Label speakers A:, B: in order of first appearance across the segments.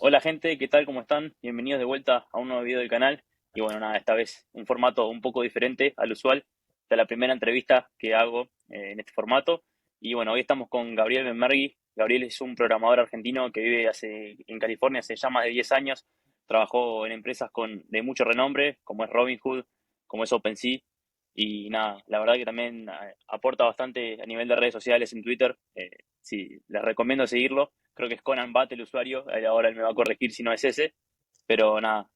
A: Hola gente, ¿qué tal? ¿Cómo están? Bienvenidos de vuelta a un nuevo video del canal. Y bueno, nada, esta vez un formato un poco diferente al usual. Esta es la primera entrevista que hago en este formato. Y bueno, hoy estamos con Gabriel Benmergui. Gabriel es un programador argentino que vive en California hace ya más de 10 años. Trabajó en empresas de mucho renombre, como es Robinhood, como es OpenSea. Y nada, la verdad que también aporta bastante a nivel de redes sociales en Twitter. Sí, les recomiendo seguirlo. Creo que es Conan Bat el usuario, ahora él me va a corregir si no es ese, pero nada,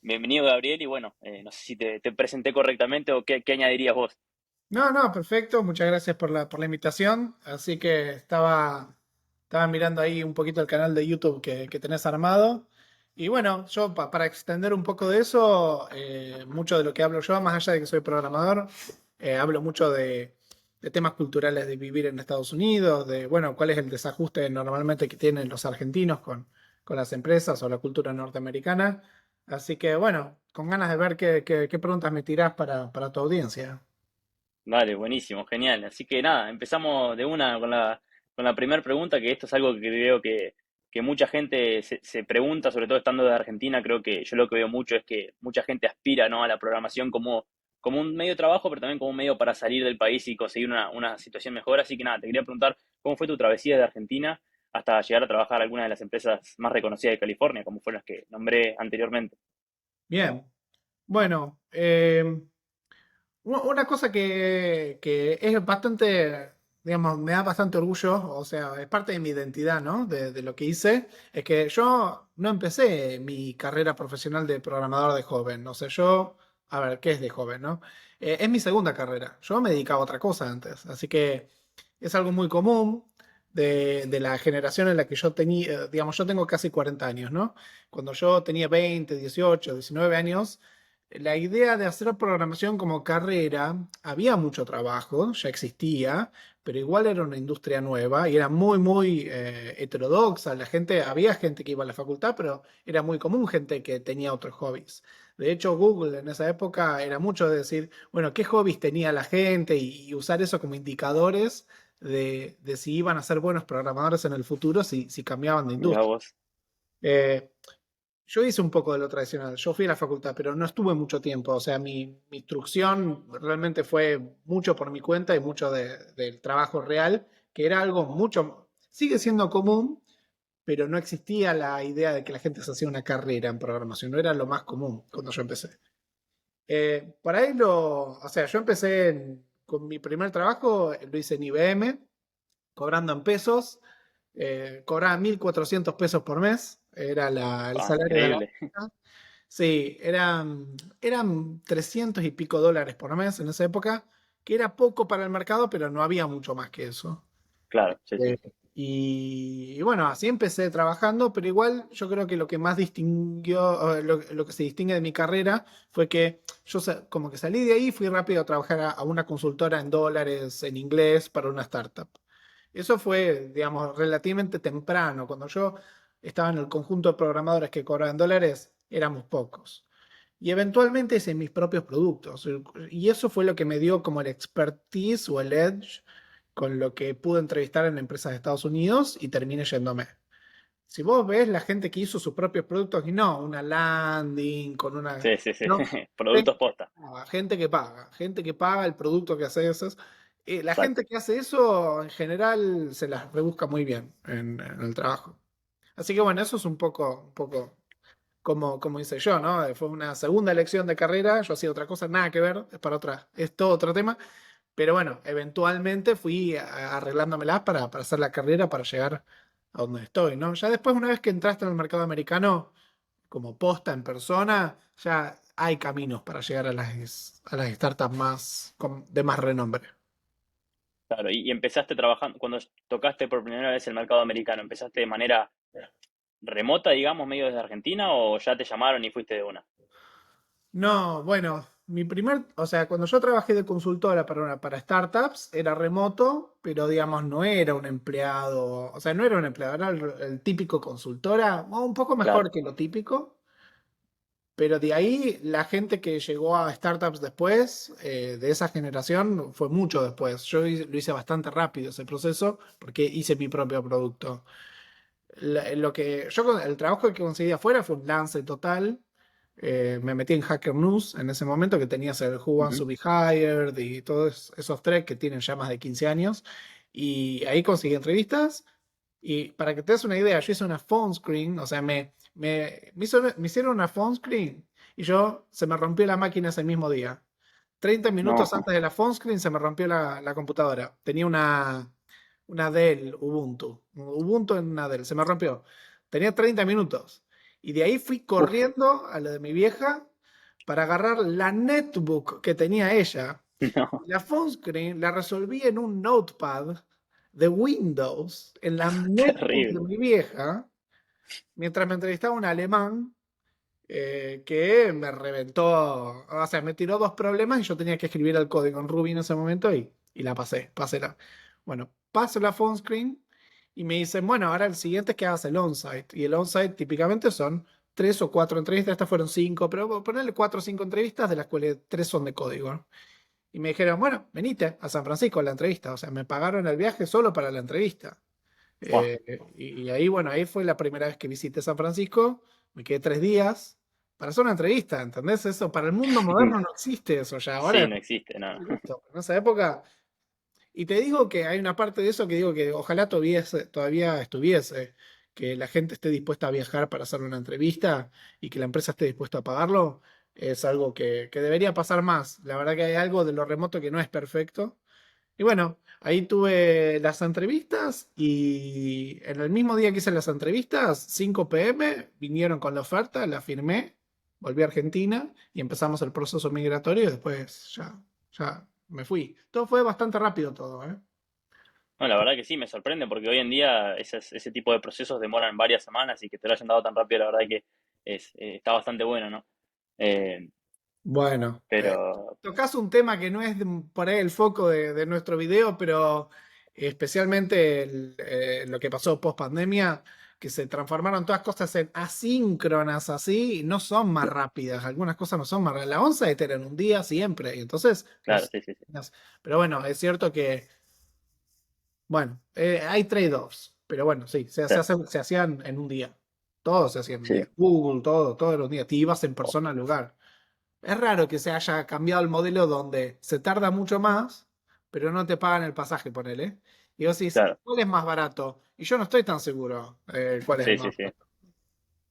A: bienvenido Gabriel y bueno, no sé si te presenté correctamente o qué añadirías vos.
B: No, no, perfecto. Muchas gracias por la invitación. Así que estaba mirando ahí un poquito el canal de YouTube que tenés armado. Y bueno, yo para extender un poco de eso, mucho de lo que hablo yo, más allá de que soy programador, hablo mucho de temas culturales de vivir en Estados Unidos, de, bueno, cuál es el desajuste normalmente que tienen los argentinos con las empresas o la cultura norteamericana. Así que bueno, con ganas de ver qué preguntas me tirás para tu audiencia.
A: Vale, buenísimo, genial. Así que nada, empezamos de una con la primera pregunta, que esto es algo que creo que mucha gente se pregunta, sobre todo estando de Argentina, creo que yo lo que veo mucho es que mucha gente aspira, ¿no?, a la programación como un medio de trabajo, pero también como un medio para salir del país y conseguir una situación mejor. Así que nada, te quería preguntar cómo fue tu travesía de Argentina hasta llegar a trabajar en alguna de las empresas más reconocidas de California, como fueron las que nombré anteriormente.
B: Bien, bueno, una cosa que es bastante, digamos, me da bastante orgullo, o sea, es parte de mi identidad, ¿no? De lo que hice, es que yo no empecé mi carrera profesional de programador de joven, o sea, yo, a ver, ¿qué es de joven, no? Es mi segunda carrera, yo me dedicaba a otra cosa antes, así que es algo muy común de la generación en la que yo tenía, digamos, yo tengo casi 40 años, ¿no? Cuando yo tenía 20, 18, 19 años, la idea de hacer programación como carrera, había mucho trabajo, ya existía, pero igual era una industria nueva y era muy heterodoxa. Había gente que iba a la facultad, pero era muy común gente que tenía otros hobbies. De hecho, Google en esa época era mucho de decir, bueno, qué hobbies tenía la gente y usar eso como indicadores de si iban a ser buenos programadores en el futuro, si cambiaban de
A: Mirá
B: industria.
A: vos.
B: Eh, yo hice un poco de lo tradicional. Yo fui a la facultad, pero no estuve mucho tiempo. O sea, mi instrucción realmente fue mucho por mi cuenta y mucho del trabajo real, que era algo mucho, sigue siendo común, pero no existía la idea de que la gente se hacía una carrera en programación. No era lo más común cuando yo empecé. Por ahí o sea, yo empecé con mi primer trabajo, lo hice en IBM, cobrando en pesos. Cobraba 1.400 pesos por mes, era el
A: Ah,
B: salario de la
A: increíble.
B: oficina. Sí, eran 300 y pico dólares por mes en esa época, que era poco para el mercado, pero no había mucho más que eso.
A: Claro, sí, sí.
B: Eh, y bueno, así empecé trabajando, pero igual yo creo que lo que más distinguió, lo que se distingue de mi carrera fue que yo como que salí de ahí y fui rápido a trabajar a una consultora en dólares, en inglés, para una startup. Eso fue, digamos, relativamente temprano. Cuando yo estaba en el conjunto de programadores que cobraban dólares, éramos pocos. Y eventualmente hice mis propios productos. Y eso fue lo que me dio como el expertise o el edge con lo que pude entrevistar en empresas de Estados Unidos y terminé yéndome. Si vos ves la gente que hizo sus propios productos y no una landing con una...
A: Sí, sí, sí.
B: No, gente
A: Productos posta.
B: gente que paga el producto que haces. La
A: Exacto.
B: gente que hace eso en general se las rebusca muy bien en el trabajo. Así que bueno, eso es un poco como hice yo, ¿no? Fue una segunda elección de carrera, yo hacía otra cosa, nada que ver, es para otra, es todo otro tema, pero bueno, eventualmente fui arreglándomelas para hacer la carrera, para llegar a donde estoy, ¿no? Ya después, una vez que entraste en el mercado americano, como posta en persona, ya hay caminos para llegar a las startups de más renombre.
A: Claro, y empezaste trabajando, cuando tocaste por primera vez el mercado americano, ¿empezaste de manera remota, digamos, medio desde Argentina o ya te llamaron y fuiste de una?
B: No, bueno, o sea, cuando yo trabajé de consultora para startups, era remoto, pero digamos, no era un empleado, o sea, no era un empleado, era el típico consultora, o un poco
A: Claro,
B: mejor que lo típico, pero de ahí la gente que llegó a startups después, de esa generación, fue mucho después. Lo hice bastante rápido ese proceso, porque hice mi propio producto. El trabajo que conseguí afuera fue un lance total. Me metí en Hacker News en ese momento que tenías el Who Wants
A: Ujú.
B: to Be Hired y todos esos tres que tienen ya más de 15 años. Y ahí conseguí entrevistas. Y para que te des una idea, yo hice una phone screen, o sea, me hicieron una phone screen y se me rompió la máquina ese mismo día. 30 minutos
A: No,
B: antes de la phone screen se me rompió la computadora. Tenía una Dell Ubuntu en una Dell, se me rompió. Tenía 30 minutos. Y de ahí fui
A: uf,
B: corriendo a la de mi vieja para agarrar la netbook que tenía ella.
A: no,
B: La phone screen la resolví en un notepad de Windows, en la netbook de
A: terrible.
B: mi vieja, mientras me entrevistaba un alemán que me reventó, o sea, me tiró dos problemas y yo tenía que escribir el código en Ruby en ese momento y la pasé la. Bueno, paso la phone screen y me dicen, bueno, ahora el siguiente es que hagas el onsite. Y el onsite típicamente son 3 o 4 entrevistas, estas fueron 5, pero ponerle 4 o 5 entrevistas, de las cuales 3 son de código, ¿no? Y me dijeron, bueno, venite a San Francisco a la entrevista. O sea, me pagaron el viaje solo para la entrevista.
A: Buah,
B: Y ahí, bueno, ahí fue la primera vez que visité San Francisco. Me quedé 3 días para hacer una entrevista, ¿entendés? Eso, para el mundo moderno no existe eso ya. Ahora
A: sí,
B: es
A: no existe, no.
B: listo. En esa época. Y te digo que hay una parte de eso que digo que ojalá todavía estuviese, que la gente esté dispuesta a viajar para hacer una entrevista y que la empresa esté dispuesta a pagarlo. Es algo que debería pasar más. La verdad que hay algo de lo remoto que no es perfecto. Y bueno, ahí tuve las entrevistas y en el mismo día que hice las entrevistas, 5 p.m., vinieron con la oferta, la firmé, volví a Argentina y empezamos el proceso migratorio y después ya me fui. Todo fue bastante rápido todo, ¿eh?
A: No, la verdad que sí, me sorprende porque hoy en día ese tipo de procesos demoran varias semanas y que te lo hayan dado tan rápido, la verdad que está bastante bueno, ¿no? Eh,
B: Bueno,
A: pero
B: tocas un tema que no es por ahí el foco de nuestro video, pero especialmente lo que pasó post pandemia, que se transformaron todas cosas en asíncronas así, y no son más rápidas, algunas cosas no son más rápidas. La onza era en un día siempre, y entonces
A: claro,
B: los.
A: sí, sí, sí.
B: Pero bueno, es cierto que, bueno, hay trade-offs, pero bueno, sí,
A: Sí,
B: se hacían en un día. Todo se hacía en un
A: sí.
B: día. Google, todo era un día. Te ibas en persona al lugar. Es raro que se haya cambiado el modelo donde se tarda mucho más, pero no te pagan el pasaje, ponele. Y vos decís,
A: Claro,
B: ¿cuál es más barato? Y yo no estoy tan seguro cuál es el
A: sí,
B: más
A: sí, sí.
B: barato.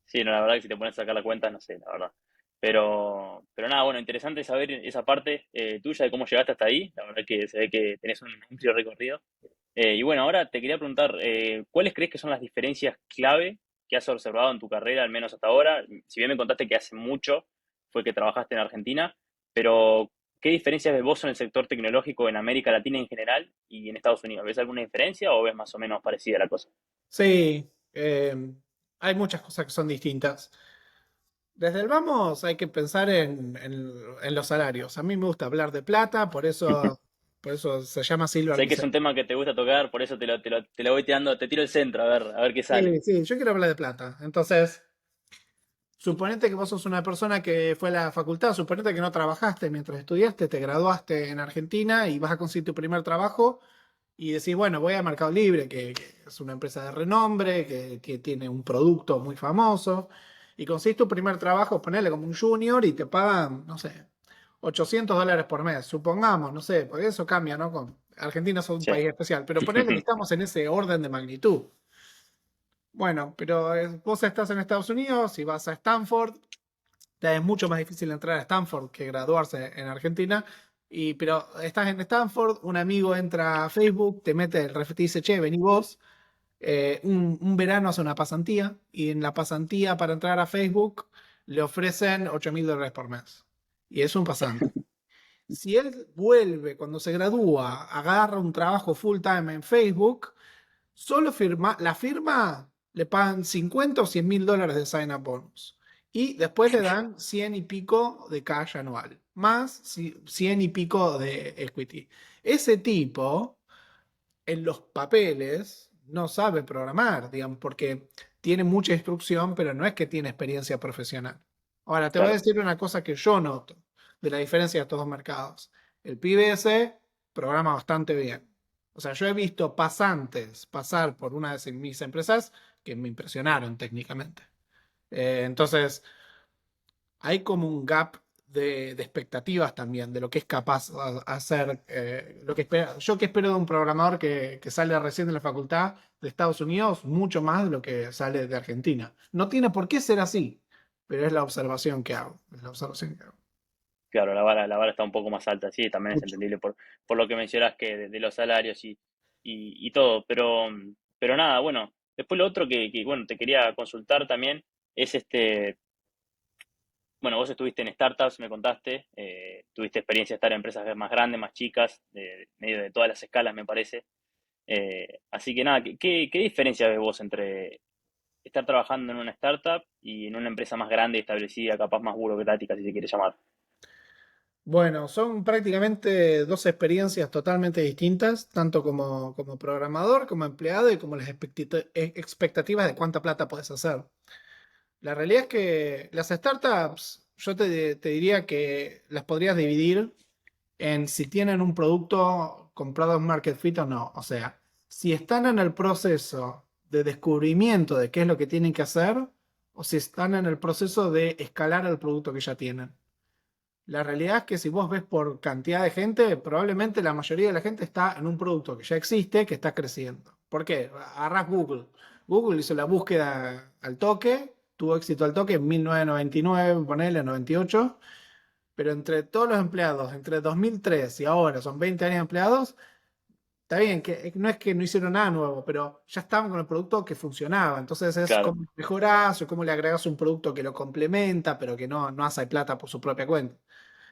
A: Sí, no, la verdad que si te pones a sacar la cuenta, no sé, la verdad. Pero nada, bueno, interesante saber esa parte tuya de cómo llegaste hasta ahí. La verdad que se ve que tenés un amplio recorrido. Y bueno, ahora te quería preguntar, ¿cuáles crees que son las diferencias clave que has observado en tu carrera, al menos hasta ahora? Si bien me contaste que hace mucho fue que trabajaste en Argentina, pero ¿qué diferencias ves vos en el sector tecnológico en América Latina en general y en Estados Unidos? ¿Ves alguna diferencia o ves más o menos parecida la cosa?
B: Sí, hay muchas cosas que son distintas. Desde el vamos hay que pensar en los salarios. A mí me gusta hablar de plata, por eso se llama Silver
A: Sé que es
B: Liceo.
A: un tema que te gusta tocar, por eso te lo voy tirando, te tiro el centro, a ver qué sale.
B: Sí, sí, yo quiero hablar de plata. Entonces, suponete que vos sos una persona que fue a la facultad, suponete que no trabajaste mientras estudiaste, te graduaste en Argentina y vas a conseguir tu primer trabajo y decís, bueno, voy a Mercado Libre, que es una empresa de renombre, que tiene un producto muy famoso, y conseguís tu primer trabajo, ponele como un junior y te pagan, no sé, $800 por mes, supongamos, no sé, porque eso cambia, ¿no? Argentina es un
A: Sí,
B: país especial, pero ponele que estamos en ese orden de magnitud. Bueno, pero vos estás en Estados Unidos y vas a Stanford, es mucho más difícil entrar a Stanford que graduarse en Argentina. Pero estás en Stanford, un amigo entra a Facebook, te mete el te dice, che, vení vos. Un verano hace una pasantía y en la pasantía para entrar a Facebook le ofrecen $8.000 por mes. Y es un pasante. Si él vuelve cuando se gradúa, agarra un trabajo full time en Facebook, solo la firma le pagan 50 o $100.000 de sign-up bonus. Y después le dan 100 y pico de cash anual, más 100 y pico de equity. Ese tipo, en los papeles, no sabe programar, digamos, porque tiene mucha instrucción, pero no es que tiene experiencia profesional. Ahora, te voy a
A: claro.
B: decir una cosa que yo noto de la diferencia de estos dos mercados. El pibe ese programa bastante bien. O sea, yo he visto pasantes pasar por una de mis empresas que me impresionaron técnicamente. Entonces, hay como un gap de expectativas también, de lo que es capaz a hacer, lo que espera, yo que espero de un programador que sale recién de la facultad de Estados Unidos, mucho más de lo que sale de Argentina. No tiene por qué ser así, pero es la observación que hago. Es la observación que hago.
A: Claro, la vara está un poco más alta, sí, también es
B: Mucho.
A: entendible por lo que mencionas que de los salarios y todo, pero nada, bueno, después lo otro bueno, te quería consultar también es bueno, vos estuviste en startups, me contaste, tuviste experiencia de estar en empresas más grandes, más chicas, de medio de todas las escalas, me parece. Así que nada, ¿qué diferencia ves vos entre estar trabajando en una startup y en una empresa más grande, establecida, capaz más burocrática, si se quiere llamar?
B: Bueno, son prácticamente dos experiencias totalmente distintas, tanto como programador, como empleado y como las expectativas de cuánta plata puedes hacer. La realidad es que las startups, yo te diría que las podrías dividir en si tienen un producto comprado en Market Fit o no. O sea, si están en el proceso de descubrimiento de qué es lo que tienen que hacer o si están en el proceso de escalar el producto que ya tienen. La realidad es que si vos ves por cantidad de gente, probablemente la mayoría de la gente está en un producto que ya existe, que está creciendo. ¿Por qué? Agarrás Google. Google hizo la búsqueda al toque, tuvo éxito al toque en 1999, ponele 98, pero entre todos los empleados, entre 2003 y ahora son 20 años de empleados, está bien, que no es que no hicieron nada nuevo, pero ya estaban con el producto que funcionaba. Entonces es
A: Claro,
B: cómo mejorás o cómo le agregas un producto que lo complementa, pero que no hace plata por su propia cuenta.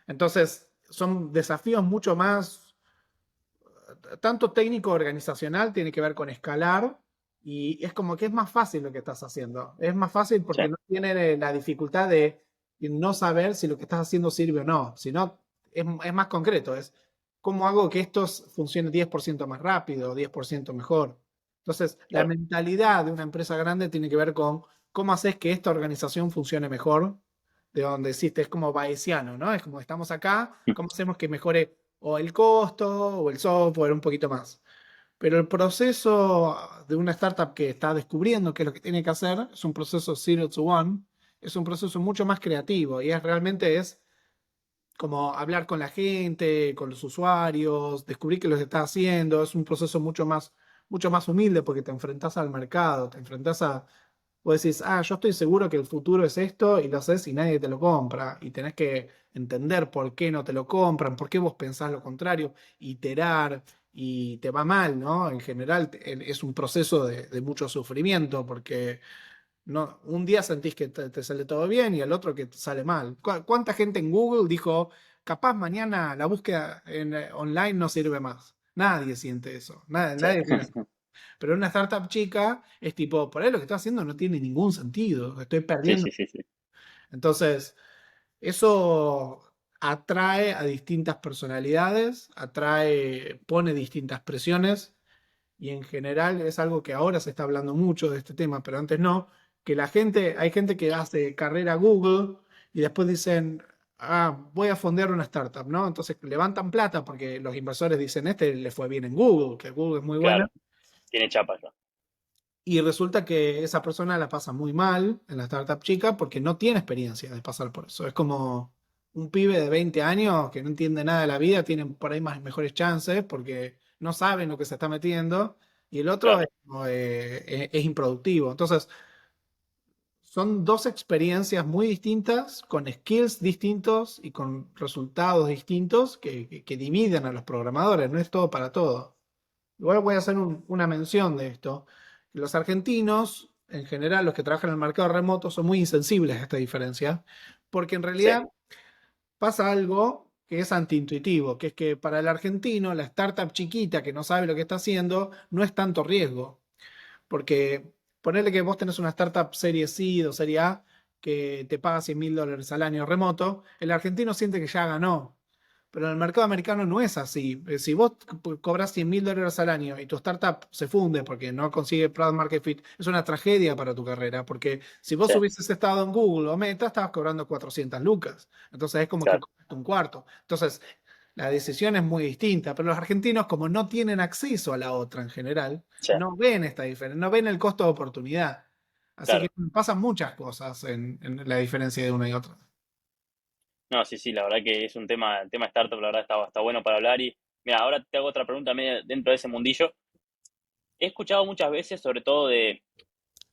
B: Entonces, son desafíos mucho más, tanto técnico organizacional, tiene que ver con escalar, y es como que es más fácil lo que estás haciendo. Es más fácil
A: sí,
B: porque no tiene la dificultad de no saber si lo que estás haciendo sirve o no, sino es más concreto, es cómo hago que esto funcione 10% más rápido, 10% mejor. Entonces, la
A: claro,
B: mentalidad de una empresa grande tiene que ver con cómo haces que esta organización funcione mejor, de donde existe, es como bayesiano, ¿no? Es como estamos acá, ¿cómo hacemos que mejore o el costo o el software un poquito más? Pero el proceso de una startup que está descubriendo qué es lo que tiene que hacer es un proceso zero to one, es un proceso mucho más creativo y realmente es como hablar con la gente, con los usuarios, descubrir qué los está haciendo, es un proceso mucho más humilde porque te enfrentas al mercado, te enfrentas a, vos decís, yo estoy seguro que el futuro es esto y lo haces y nadie te lo compra y tenés que entender por qué no te lo compran, por qué vos pensás lo contrario, iterar y te va mal, ¿no? En general es un proceso de mucho sufrimiento porque no, un día sentís que te sale todo bien y al otro que te sale mal. ¿Cuánta gente en Google dijo, capaz mañana la búsqueda online no sirve más? Nadie siente eso.
A: sí,
B: Nadie tiene. Pero en una startup chica es tipo, por ahí lo que estoy haciendo no tiene ningún sentido. Estoy
A: sí,
B: perdiendo.
A: sí, sí, sí,
B: Entonces, eso atrae a distintas personalidades, pone distintas presiones y en general es algo que ahora se está hablando mucho de este tema, pero antes no, que hay gente que hace carrera Google y después dicen, voy a fondear una startup, ¿no? Entonces levantan plata porque los inversores dicen, este le fue bien en Google, que Google es muy buena,
A: claro, tiene chapa ya.
B: y resulta que esa persona la pasa muy mal en la startup chica porque no tiene experiencia de pasar por eso. Es como un pibe de 20 años que no entiende nada de la vida, tiene por ahí mejores chances porque no saben lo que se está metiendo y el otro
A: Claro,
B: es improductivo. Entonces, son dos experiencias muy distintas, con skills distintos y con resultados distintos que dividen a los programadores, no es todo para todo. Igual voy a hacer una mención de esto. Los argentinos, en general, los que trabajan en el mercado remoto, son muy insensibles a esta diferencia, porque en
A: sí,
B: realidad pasa algo que es antiintuitivo, que es que para el argentino, la startup chiquita que no sabe lo que está haciendo, no es tanto riesgo. Porque ponerle que vos tenés una startup serie C o serie A que te paga $100.000 al año remoto, el argentino siente que ya ganó. Pero en el mercado americano no es así. Si vos cobras $100.000 al año y tu startup se funde porque no consigue Product Market Fit, es una tragedia para tu carrera. Porque si vos
A: sí,
B: hubieses estado en Google o Meta, estabas cobrando 400 lucas. Entonces es como que
A: claro,
B: cobraste un cuarto. Entonces la decisión es muy distinta, pero los argentinos, como no tienen acceso a la otra en general,
A: Sí,
B: no ven esta diferencia, no ven el costo de oportunidad. Así que
A: claro.
B: pasan muchas cosas en la diferencia de una y otra.
A: No, sí, sí, la verdad que es un tema, el tema startup, la verdad está bueno para hablar. Y mira, ahora te hago otra pregunta medio dentro de ese mundillo. He escuchado muchas veces, sobre todo de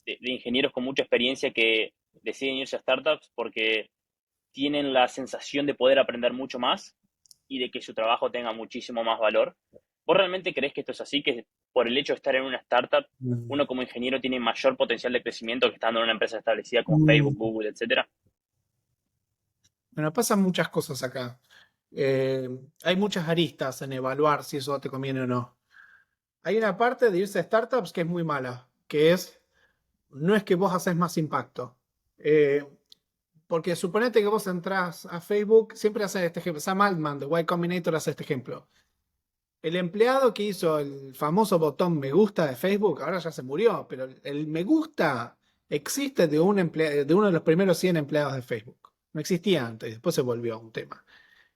A: ingenieros con mucha experiencia, que deciden irse a startups porque tienen la sensación de poder aprender mucho más y de que su trabajo tenga muchísimo más valor. ¿Vos realmente crees que esto es así? Que por el hecho de estar en una startup,
B: Mm.
A: uno como ingeniero tiene mayor potencial de crecimiento que estando en una empresa establecida como Facebook,
B: Mm.
A: Google, etcétera.
B: Bueno, pasan muchas cosas acá. Eh, Hay muchas aristas en evaluar si eso te conviene o no. Hay una parte de irse a startups que es muy mala, que es, no es que vos haces más impacto. Eh, Porque suponete que vos entrás a Facebook, siempre hace este ejemplo. Sam Altman de Y Combinator hace este ejemplo. El empleado que hizo el famoso botón me gusta de Facebook, ahora ya se murió, pero el me gusta existe de, de uno de los primeros 100 empleados de Facebook. No existía antes, después se volvió un tema.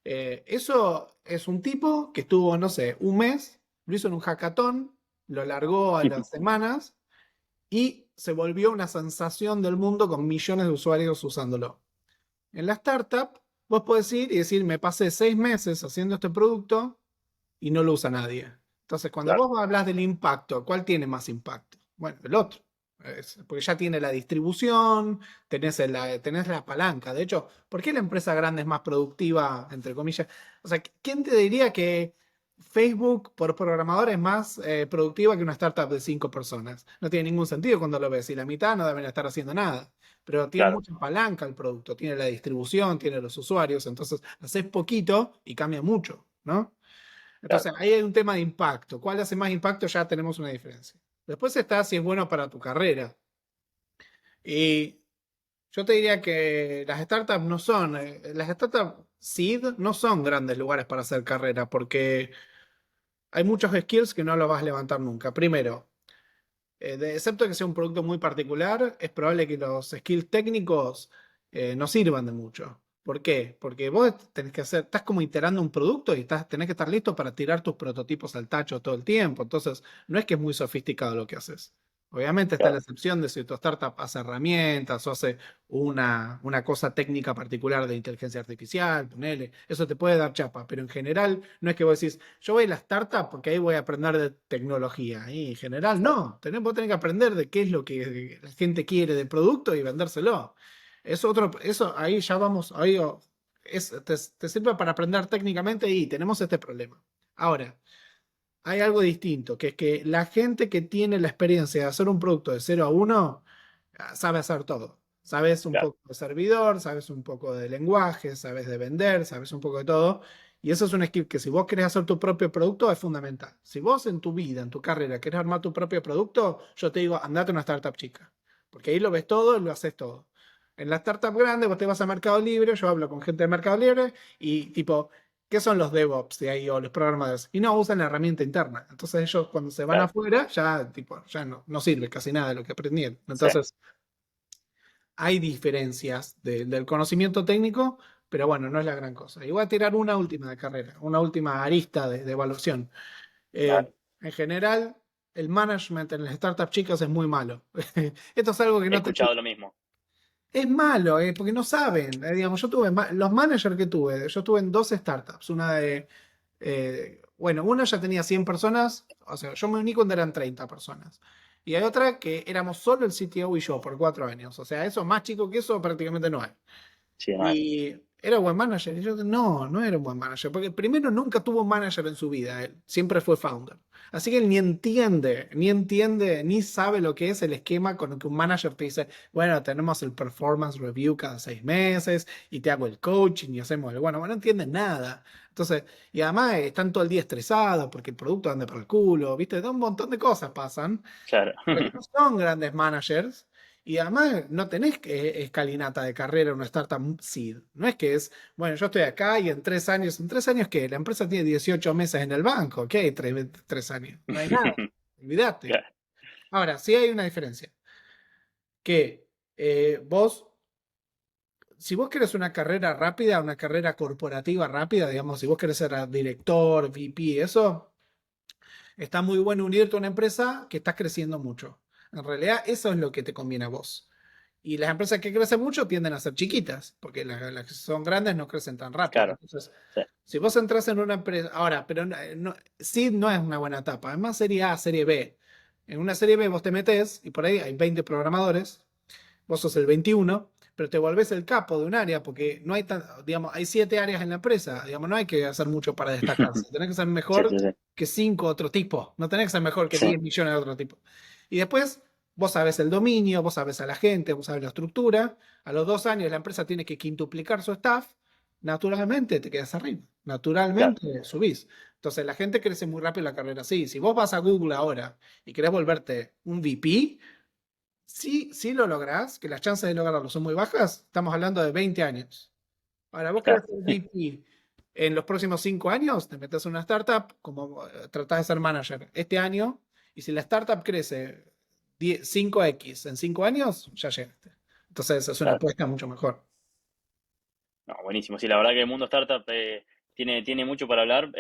B: Eso es un tipo que estuvo, no sé, un mes, lo hizo en un hackathon, lo largó a las semanas y se volvió una sensación del mundo con millones de usuarios usándolo. En la startup, vos podés ir y decir, me pasé 6 meses haciendo este producto y no lo usa nadie. Entonces, cuando
A: Claro,
B: vos hablas del impacto, ¿cuál tiene más impacto? Bueno, el otro. Porque ya tiene la distribución, tenés la palanca. De hecho, ¿por qué la empresa grande es más productiva, entre comillas? O sea, ¿quién te diría que Facebook por programador es más productiva que una startup de 5 personas? No tiene ningún sentido cuando lo ves. Y la mitad no deben estar haciendo nada. Pero tiene
A: claro,
B: mucha palanca el producto, tiene la distribución, tiene los usuarios. Entonces, haces poquito y cambia mucho, ¿no?
A: claro,
B: Entonces, ahí hay un tema de impacto. ¿Cuál hace más impacto? Ya tenemos una diferencia. Después está si es bueno para tu carrera. Y yo te diría que las startups no son, las startups seed no son grandes lugares para hacer carrera porque hay muchos skills que no los vas a levantar nunca. Primero, excepto que sea un producto muy particular, es probable que los skills técnicos no sirvan de mucho. ¿Por qué? Porque vos tenés que hacer, estás como iterando un producto y tenés que estar listo para tirar tus prototipos al tacho todo el tiempo. Entonces, no es que es muy sofisticado lo que haces. Obviamente está la
A: claro,
B: excepción de si tu startup hace herramientas o hace una cosa técnica particular de inteligencia artificial, ponele, eso te puede dar chapa, pero en general no es que vos decís, yo voy a la startup porque ahí voy a aprender de tecnología. Y en general
A: claro,
B: no, vos tenés que aprender de qué es lo que la gente quiere del producto y vendérselo. Eso ahí ya vamos, ahí te sirve para aprender técnicamente y tenemos este problema. Ahora, hay algo distinto, que es que la gente que tiene la experiencia de hacer un producto de 0 a 1 sabe hacer todo. Sabes un
A: claro,
B: poco de servidor, sabes un poco de lenguaje, sabes de vender, sabes un poco de todo. Y eso es un skill que si vos querés hacer tu propio producto es fundamental. Si vos en tu vida, en tu carrera, querés armar tu propio producto, yo te digo, andate a una startup chica. Porque ahí lo ves todo y lo haces todo. En la startup grande vos te vas a Mercado Libre, yo hablo con gente de Mercado Libre y tipo, ¿qué son los DevOps de ahí o los programadores? Y no usan la herramienta interna. Entonces ellos cuando se van
A: claro,
B: afuera ya, tipo, ya no sirve casi nada de lo que aprendieron.
A: sí,
B: Entonces hay diferencias del conocimiento técnico, pero bueno, no es la gran cosa. Y voy a tirar una última de carrera, una última arista de evaluación.
A: claro.
B: En general, el management en las startups chicas es muy malo. Esto es algo que
A: He
B: no te...
A: escuchado lo mismo.
B: Es malo, porque no saben. Digamos, yo tuve los managers que tuve, yo tuve en dos startups. Una de, bueno, una ya tenía 100 personas, o sea, yo me uní cuando eran 30 personas. Y hay otra que éramos solo el CTO y yo por 4 años. O sea, eso más chico que eso prácticamente no hay.
A: Sí, no hay.
B: Y era buen manager. Y yo, no era un buen manager. Porque primero nunca tuvo un manager en su vida. Él siempre fue founder. Así que él ni entiende, ni sabe lo que es el esquema con el que un manager te dice, bueno, tenemos el performance review cada 6 meses y te hago el coaching y hacemos el, bueno, no entiende nada. Entonces, y además están todo el día estresados porque el producto anda para el culo, ¿viste? Un montón de cosas pasan.
A: Claro,
B: Pero no son grandes managers. Y además no tenés que escalinata de carrera en una startup seed. No es que es, bueno, yo estoy acá y en 3 años que la empresa tiene 18 meses en el banco, ¿qué? 3 años. No hay nada. Olvídate.
A: claro,
B: Ahora, sí hay una diferencia. Que vos si vos querés una carrera rápida, una carrera corporativa rápida, digamos, si vos querés ser director, VP, eso, está muy bueno unirte a una empresa que está creciendo mucho. En realidad, eso es lo que te conviene a vos. Y las empresas que crecen mucho tienden a ser chiquitas, porque las que son grandes no crecen tan rápido.
A: Claro,
B: Entonces,
A: sí,
B: si vos entras en una empresa, ahora, pero sí no es una buena etapa, es más serie A, serie B. En una serie B vos te metés y por ahí hay 20 programadores, vos sos el 21, pero te volvés el capo de un área porque no hay tan, digamos, hay 7 áreas en la empresa, digamos, no hay que hacer mucho para destacarse, tenés que ser
A: sí,
B: mejor
A: sí, sí,
B: que 5 otro tipo, no tenés que ser mejor que
A: sí,
B: 10 millones de otro tipo. Y después vos sabés el dominio, vos sabés a la gente, vos sabés la estructura, a los 2 años la empresa tiene que quintuplicar su staff, naturalmente te quedas arriba,
A: claro,
B: naturalmente subís. Entonces la gente crece muy rápido en la carrera. Sí, si vos vas a Google ahora y querés volverte un VP, sí lo lográs, que las chances de lograrlo son muy bajas, estamos hablando de 20 años. Ahora, vos querés
A: claro.
B: ser VP en los próximos 5 años, te metes en una startup, como tratás de ser manager este año, y si la startup crece 5x en 5 años, ya llegaste. Entonces es una
A: Claro.
B: apuesta mucho mejor.
A: No, buenísimo. Sí, la verdad que el mundo startup tiene mucho para hablar,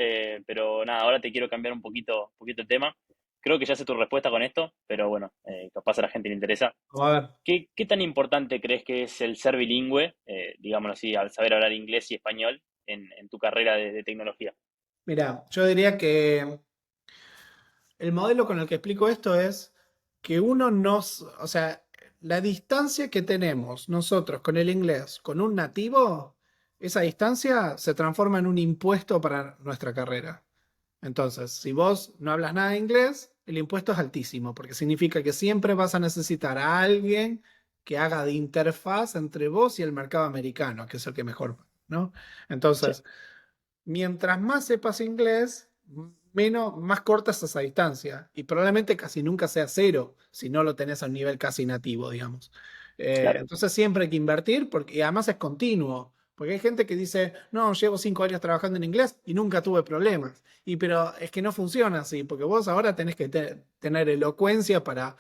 A: pero nada, ahora te quiero cambiar un poquito el tema. Creo que ya sé tu respuesta con esto, pero bueno, capaz a la gente le interesa.
B: Vamos a ver.
A: ¿Qué tan importante crees que es el ser bilingüe, digámoslo así, al saber hablar inglés y español en tu carrera de tecnología?
B: Mira, yo diría que el modelo con el que explico esto es que uno nos, o sea, la distancia que tenemos nosotros con el inglés, con un nativo, esa distancia se transforma en un impuesto para nuestra carrera. Entonces, si vos no hablas nada de inglés, el impuesto es altísimo, porque significa que siempre vas a necesitar a alguien que haga de interfaz entre vos y el mercado americano, que es el que mejor, ¿no?
A: Sí,
B: Entonces, mientras más sepas inglés, menos, más corta es esa distancia. Y probablemente casi nunca sea cero si no lo tenés a un nivel casi nativo, digamos.
A: claro,
B: Entonces siempre hay que invertir porque y además es continuo. Porque hay gente que dice, no, llevo 5 años trabajando en inglés y nunca tuve problemas. Y pero es que no funciona así, porque vos ahora tenés que tener elocuencia para,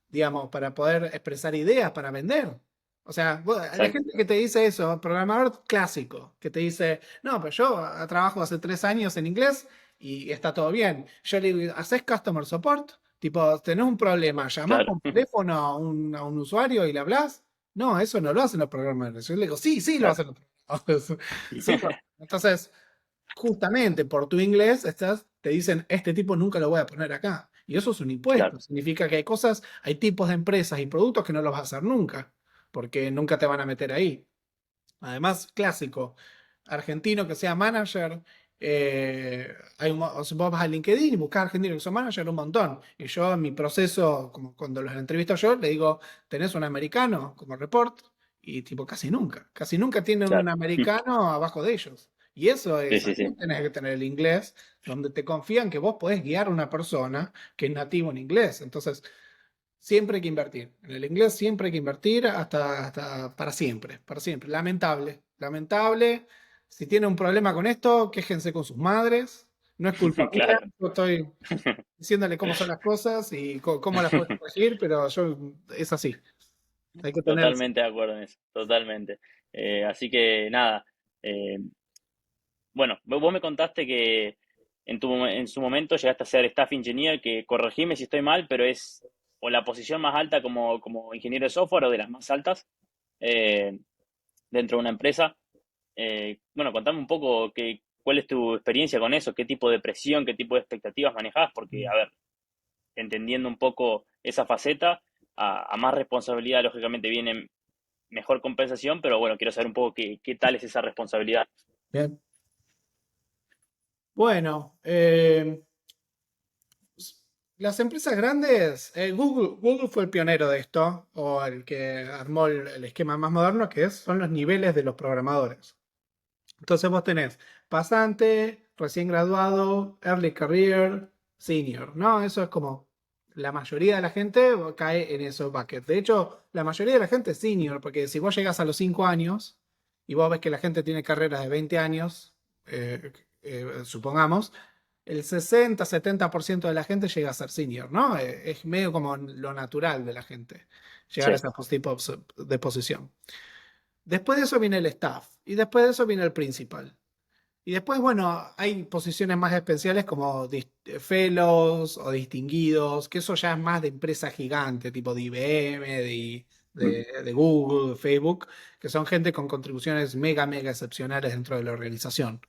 B: digamos, para poder expresar ideas, para vender. O sea, la
A: exacto.
B: gente que te dice eso, programador clásico, que te dice, no, pues yo trabajo hace 3 años en inglés y está todo bien. Yo le digo, ¿haces customer support? Tipo, ¿tenés un problema? ¿Llamás
A: Claro,
B: por teléfono a un usuario y le hablas? No, eso no lo hacen los programadores. Yo le digo, sí, sí lo
A: claro.
B: hacen los programadores. Sí, entonces, justamente por tu inglés te dicen, este tipo nunca lo voy a poner acá. Y eso es un
A: Claro,
B: impuesto. Significa que hay cosas, hay tipos de empresas y productos que no los vas a hacer nunca, porque nunca te van a meter ahí. Además, clásico, argentino que sea manager, o sea, vos vas a LinkedIn y buscas argentinos que son manager un montón. Y yo en mi proceso, como cuando los entrevisto yo, le digo, ¿tenés un americano como report? Y tipo, casi nunca tienen un
A: claro.
B: americano abajo de ellos. Y eso
A: Sí,
B: es,
A: sí,
B: ahí
A: sí.
B: tenés que tener el inglés, donde te confían que vos podés guiar a una persona que es nativo en inglés. Entonces, siempre hay que invertir. En el inglés siempre hay que invertir hasta para siempre, para siempre. Lamentable, lamentable. Si tiene un problema con esto, quéjense con sus madres. No es culpa mía,
A: Claro.
B: yo estoy diciéndole cómo son las cosas y cómo las puedes corregir, pero es así. Hay que tener...
A: Totalmente de acuerdo en eso, totalmente. Así que nada, eh, bueno, vos me contaste que en su momento llegaste a ser staff engineer, que corregime si estoy mal, pero es o la posición más alta como ingeniero de software o de las más altas eh, dentro de una empresa. Bueno, contame un poco cuál es tu experiencia con eso, qué tipo de presión, qué tipo de expectativas manejás, porque, a ver, entendiendo un poco esa faceta, a más responsabilidad, lógicamente, viene mejor compensación, pero bueno, quiero saber un poco qué tal es esa responsabilidad.
B: Bien. Bueno, las empresas grandes, Google fue el pionero de esto, o el que armó el esquema más moderno, son los niveles de los programadores. Entonces vos tenés pasante, recién graduado, early career, senior, ¿no? Eso es como la mayoría de la gente cae en esos buckets. De hecho, la mayoría de la gente es senior, porque si vos llegas a los 5 años y vos ves que la gente tiene carreras de 20 años, supongamos, el 60-70% de la gente llega a ser senior, ¿no? Es medio como lo natural de la gente, llegar
A: Sí,
B: a ese tipo de posición. Después de eso viene el staff. Y después de eso viene el principal. Y después, bueno, hay posiciones más especiales como fellows o distinguidos, que eso ya es más de empresa gigante, tipo de IBM, de Google, de Facebook, que son gente con contribuciones mega, mega excepcionales dentro de la organización.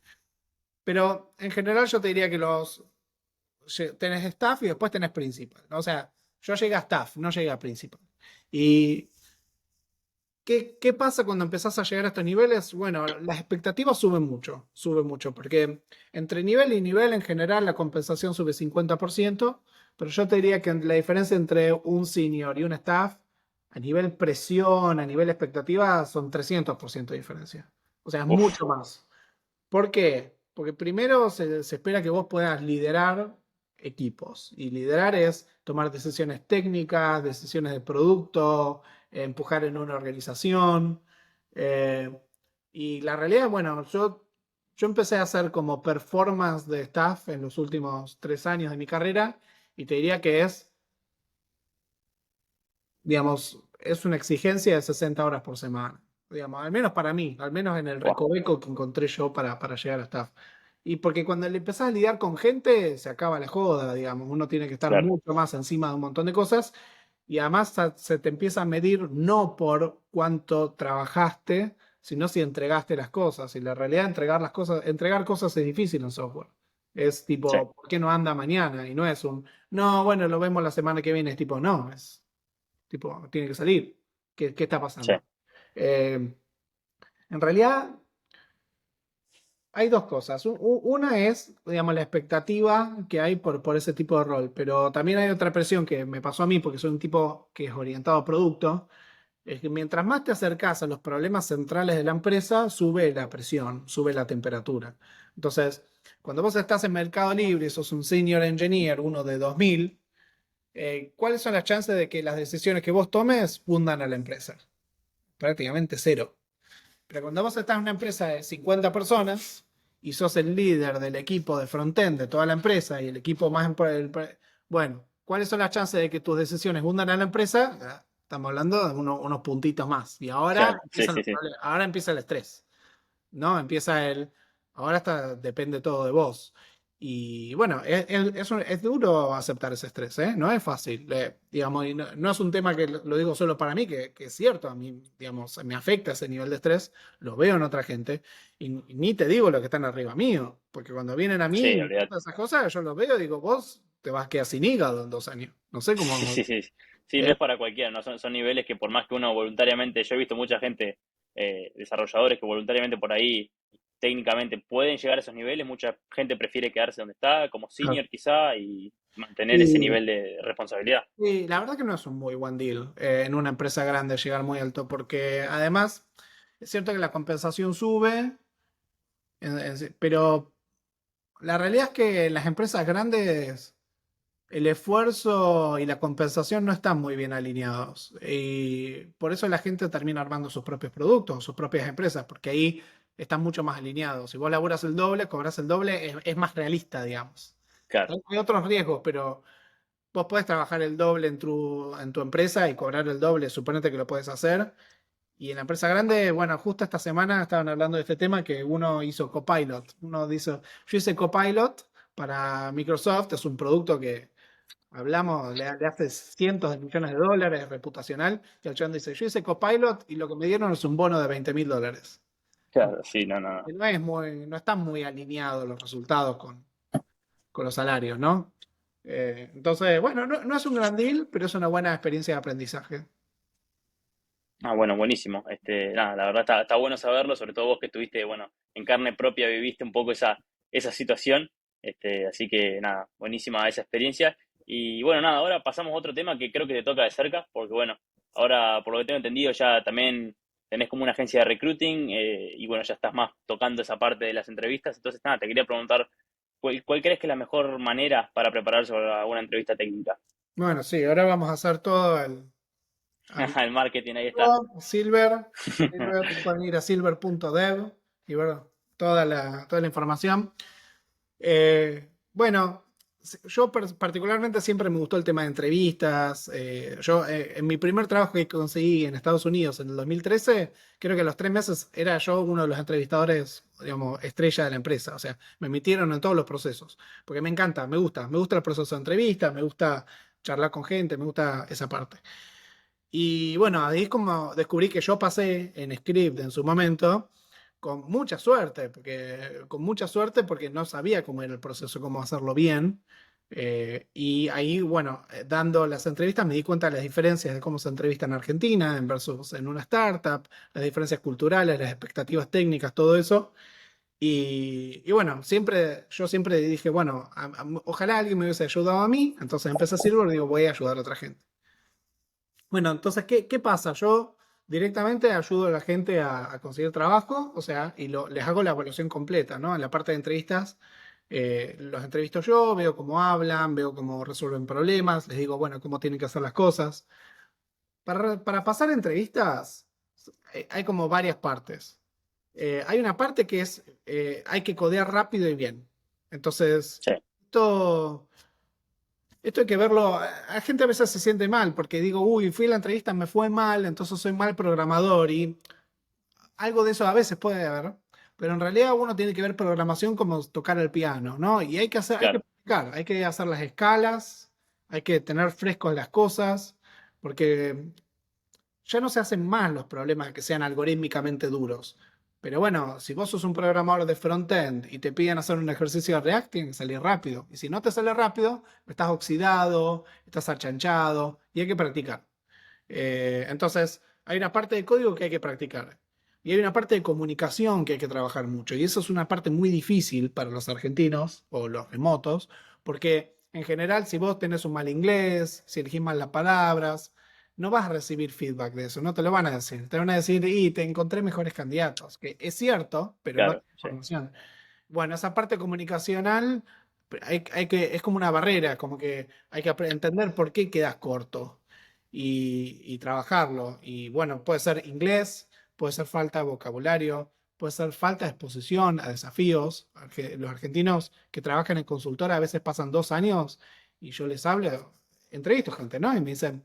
B: Pero en general yo te diría que tenés staff y después tenés principal, ¿no? O sea, yo llegué a staff, no llegué a principal. Y ¿qué pasa cuando empezás a llegar a estos niveles? Bueno, las expectativas suben mucho, porque entre nivel y nivel en general la compensación sube 50%, pero yo te diría que la diferencia entre un senior y un staff, a nivel presión, a nivel expectativa, son 300% de diferencia. O sea, es
A: Uf,
B: mucho más. ¿Por qué? Porque primero se espera que vos puedas liderar equipos. Y liderar es tomar decisiones técnicas, decisiones de producto, empujar en una organización. Eh, y la realidad, bueno, yo empecé a hacer como performance de staff en los últimos 3 años de mi carrera y te diría que digamos, es una exigencia de 60 horas por semana. Digamos, al menos para mí, al menos en el
A: wow,
B: recoveco que encontré yo para llegar a staff. Y porque cuando le empezás a lidiar con gente, se acaba la joda, digamos. Uno tiene que estar
A: claro,
B: mucho más encima de un montón de cosas. Y además se te empieza a medir no por cuánto trabajaste, sino si entregaste las cosas. Y la realidad, entregar cosas es difícil en software. Es
A: sí,
B: tipo, ¿por qué no anda mañana? Y no es no, bueno, lo vemos la semana que viene. Es tipo, no, es tipo, tiene que salir. ¿Qué está
A: sí,
B: pasando? Eh, en realidad, hay dos cosas. Una es, digamos, la expectativa que hay por ese tipo de rol, pero también hay otra presión que me pasó a mí porque soy un tipo que es orientado a producto. Es que mientras más te acercas a los problemas centrales de la empresa, sube la presión, sube la temperatura. Entonces, cuando vos estás en Mercado Libre, sos un senior engineer, uno de 2000, ¿cuáles son las chances de que las decisiones que vos tomes fundan a la empresa? Prácticamente cero. Pero cuando vos estás en una empresa de 50 personas y sos el líder del equipo de frontend de toda la empresa y el equipo más... Bueno, ¿cuáles son las chances de que tus decisiones hundan a la empresa? Estamos hablando de unos puntitos más. Y ahora
A: claro, sí,
B: empiezan
A: sí,
B: los
A: sí,
B: problemas, ahora empieza el estrés. ¿No? Ahora depende todo de vos. Y bueno, es duro aceptar ese estrés, ¿eh? No es fácil, digamos, y no es un tema que lo digo solo para mí, que es cierto, a mí, digamos, me afecta ese nivel de estrés, lo veo en otra gente, y ni te digo lo que están arriba mío, porque cuando vienen a mí
A: sí,
B: y
A: olvídate.
B: todas esas cosas, yo los veo y digo, vos te vas a quedar sin hígado en 2 años. No sé
A: Sí,
B: cómo...
A: sí, sí. Sí, no
B: eh,
A: es para cualquiera, ¿no? Son niveles que por más que uno voluntariamente, yo he visto mucha gente, desarrolladores que voluntariamente por ahí técnicamente pueden llegar a esos niveles, mucha gente prefiere quedarse donde está, como senior quizá, y mantener ese
B: y
A: nivel de responsabilidad.
B: Y la verdad que no es un muy buen deal en una empresa grande llegar muy alto, porque además es cierto que la compensación sube, pero la realidad es que en las empresas grandes el esfuerzo y la compensación no están muy bien alineados. Y por eso la gente termina armando sus propios productos, sus propias empresas, porque ahí están mucho más alineados. Si vos laburas el doble, cobras el doble, es más realista, digamos.
A: Claro,
B: Hay otros riesgos, pero vos podés trabajar el doble en tu empresa y cobrar el doble, suponete que lo puedes hacer. Y en la empresa grande, bueno, justo esta semana estaban hablando de este tema que uno hizo Copilot. Yo hice Copilot para Microsoft, es un producto que hablamos, le hace cientos de millones de dólares, reputacional. Y el chabón dice, yo hice Copilot y lo que me dieron es un bono de $20.000.
A: claro, sí, no, no, no.
B: Y no están muy alineados los resultados con los salarios, ¿no? Entonces, bueno, no es un gran deal, pero es una buena experiencia de aprendizaje.
A: Ah, bueno, buenísimo. Nada, la verdad está bueno saberlo, sobre todo vos que estuviste, bueno, en carne propia viviste un poco esa situación. Así que nada, buenísima esa experiencia. Y bueno, nada, ahora pasamos a otro tema que creo que te toca de cerca, porque bueno, ahora por lo que tengo entendido ya también tenés como una agencia de recruiting, y bueno, ya estás más tocando esa parte de las entrevistas. Entonces, nada, te quería preguntar, ¿cuál crees que es la mejor manera para prepararse para una entrevista técnica?
B: Bueno, sí, ahora vamos a hacer todo
A: El marketing, ahí está.
B: todo Silver, pueden ir a silver.dev y ver toda la información. Bueno, yo particularmente siempre me gustó el tema de entrevistas. Yo en mi primer trabajo que conseguí en Estados Unidos en el 2013, creo que a los 3 meses era yo uno de los entrevistadores, digamos, estrella de la empresa. O sea, me metieron en todos los procesos. Porque me encanta, me gusta el proceso de entrevista, me gusta charlar con gente, me gusta esa parte. Y bueno, ahí es como descubrí que yo pasé en script en su momento con mucha suerte porque no sabía cómo era el proceso, cómo hacerlo bien. Y ahí, bueno, dando las entrevistas me di cuenta de las diferencias de cómo se entrevista en Argentina en versus en una startup, las diferencias culturales, las expectativas técnicas, todo eso. Y bueno, yo siempre dije, bueno, ojalá alguien me hubiese ayudado a mí, entonces empecé a Silver y digo, voy a ayudar a otra gente. Bueno, entonces, ¿qué pasa? Yo directamente ayudo a la gente a conseguir trabajo, o sea, y les hago la evaluación completa, ¿no? En la parte de entrevistas, los entrevisto yo, veo cómo hablan, veo cómo resuelven problemas, les digo, bueno, cómo tienen que hacer las cosas. Para pasar entrevistas, hay como varias partes. Hay una parte que es, hay que codear rápido y bien. Entonces,
A: Sí,
B: esto esto hay que verlo. La gente a veces se siente mal porque digo, uy, fui a la entrevista, me fue mal, entonces soy mal programador. Y algo de eso a veces puede haber. Pero en realidad uno tiene que ver programación como tocar el piano, ¿no? Y hay que
A: claro,
B: practicar, hay que hacer las escalas, hay que tener frescos las cosas, porque ya no se hacen más los problemas que sean algorítmicamente duros. Pero bueno, si vos sos un programador de frontend y te piden hacer un ejercicio de React, tiene que salir rápido. Y si no te sale rápido, estás oxidado, estás achanchado y hay que practicar. Entonces, hay una parte de código que hay que practicar. Y hay una parte de comunicación que hay que trabajar mucho. Y eso es una parte muy difícil para los argentinos o los remotos, porque en general, si vos tenés un mal inglés, si elegís mal las palabras, no vas a recibir feedback de eso, no te lo van a decir. Te van a decir, y te encontré mejores candidatos, que es cierto, pero no
A: claro,
B: tenés
A: sí,
B: información. Bueno, esa parte comunicacional es como una barrera, como que hay que entender por qué quedas corto y trabajarlo. Y bueno, puede ser inglés, puede ser falta de vocabulario, puede ser falta de exposición a desafíos. Los argentinos que trabajan en consultora a veces pasan 2 años y yo les hablo, entrevisto gente, ¿no? Y me dicen,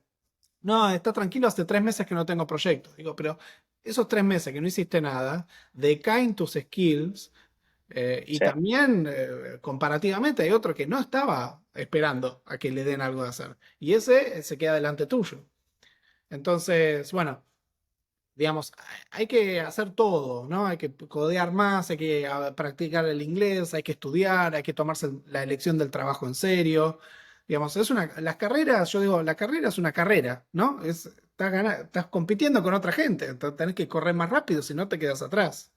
B: no, está tranquilo, hace 3 meses que no tengo proyectos. Digo, pero esos 3 meses que no hiciste nada, decaen tus skills y
A: sí.
B: también comparativamente hay otro que no estaba esperando a que le den algo de hacer. Y ese se queda delante tuyo. Entonces, bueno, digamos, hay que hacer todo, ¿no? Hay que codear más, hay que practicar el inglés, hay que estudiar, hay que tomarse la elección del trabajo en serio. Digamos, las carreras, yo digo, la carrera es una carrera, ¿no? Estás compitiendo con otra gente, tenés que correr más rápido, si no te quedas atrás.